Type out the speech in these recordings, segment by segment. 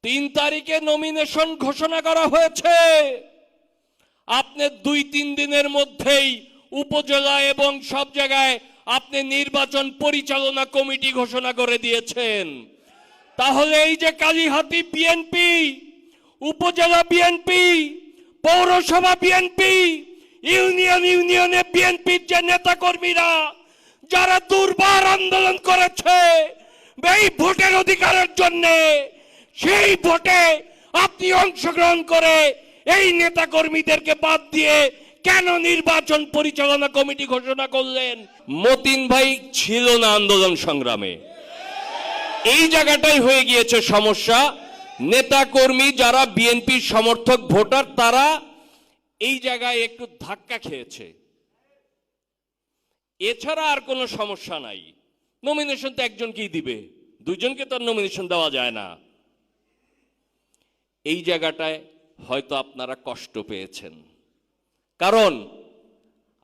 3 তারিখে নমিনেশন ঘোষণা করা হয়েছে। আপনি 2-3 দিনের মধ্যেই উপজেলা এবং সব জায়গায় আপনি নির্বাচন পরিচালনা কমিটি ঘোষণা করে দিয়েছেন। তাহলে এই যে কালিহাতী বিএনপি, উপজেলা বিএনপি, পৌরসভা বিএনপি, ইউনিয়নে বিএনপির যে নেতা কর্মীরা যারা দুর্বার আন্দোলন করেছে এই ভোটের অধিকারের জন্য, সেই ভোটে আপনি অংশগ্রহণ করে এই নেতা কর্মীদেরকে বাদ দিয়ে কেন নির্বাচন পরিচালনা কমিটি ঘোষণা করলেন? মতিন ভাই ছিল না আন্দোলন সংগ্রামে। এই জায়গাটাই হয়ে গিয়েছে সমস্যা। নেতা কর্মী যারা বিএনপির সমর্থক ভোটার তারা এই জায়গায় একটু ধাক্কা খেয়েছে, এছাড়া আর কোনো সমস্যা নাই। নমিনেশন তো একজনকেই দিবে, দুইজনকে তো নমিনেশন দেওয়া যায় না। এই জায়গাটায় হয়তো আপনারা কষ্ট পেয়েছেন, কারণ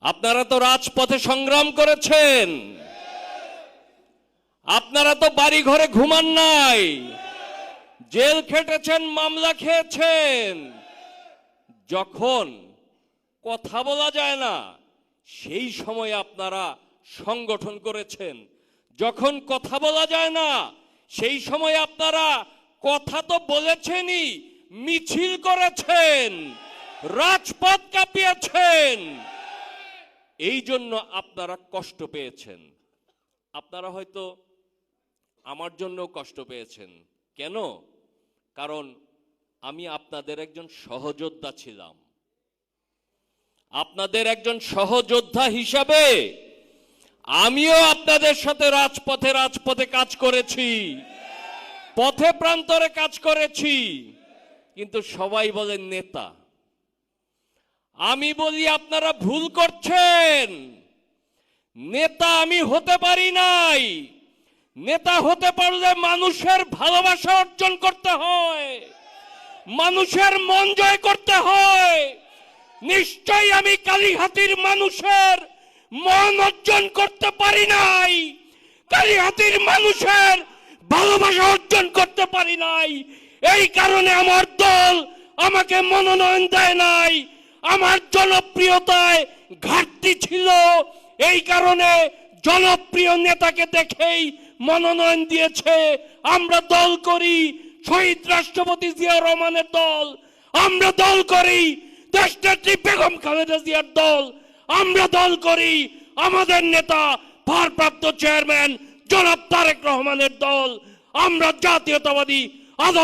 আপনারা তো রাজপথে সংগ্রাম করেছেন, আপনারা তো বাড়ি ঘরে ঘুমান নাই, জেল খেটেছেন, মামলা খেয়েছেন। যখন কথা বলা যায় না সেই সময় আপনারা সংগঠন করেছেন, যখন কথা বলা যায় না সেই সময় আপনারা কথা তো বলেছেনই, মিছিল করেছেন, রাজপথ কাঁপিয়েছেন। এই জন্য আপনারা কষ্ট পেয়েছেন। আপনারা হয়তো আমার জন্য কষ্ট পেয়েছেন। কেন? কারণ আমি আপনাদের একজন সহযোদ্ধা ছিলাম। আপনাদের একজন সহযোদ্ধা হিসাবে আমিও আপনাদের সাথে রাজপথে কাজ করেছি, পথে প্রান্তরে কাজ করেছি। কিন্তু সবাই বলেন নেতা। আমি বলি আপনারা ভুল করছেন। নেতা আমি হতে পারি নাই। নেতা হতে পারলে মানুষের ভালোবাসা অর্জন করতে হয়, মানুষের মন জয় করতে হয়। নিশ্চয়ই আমি কালিহাতীর মানুষের মন অর্জন করতে পারি নাই, কালিহাতীর মানুষের ভালোবাসা অর্জন করতে পারি নাই। এই কারণে আমার দল আমাকে মনোনয়ন দেয় নাই, আমার জনপ্রিয়তায় ঘাটতি ছিল। এই কারণে জনপ্রিয় নেতাকে দেখেই মনোনয়ন দিয়েছে। আমরা দল করি শহীদ রাষ্ট্রপতি জিয়া রহমানের দল, আমরা দল করি দেশনেত্রী বেগম খালেদা জিয়ার দল, আমরা দল করি আমাদের নেতা ভারপ্রাপ্ত চেয়ারম্যান জনাব তারেক রহমানের দল। আমরা জাতীয়তাবাদী আদর্শ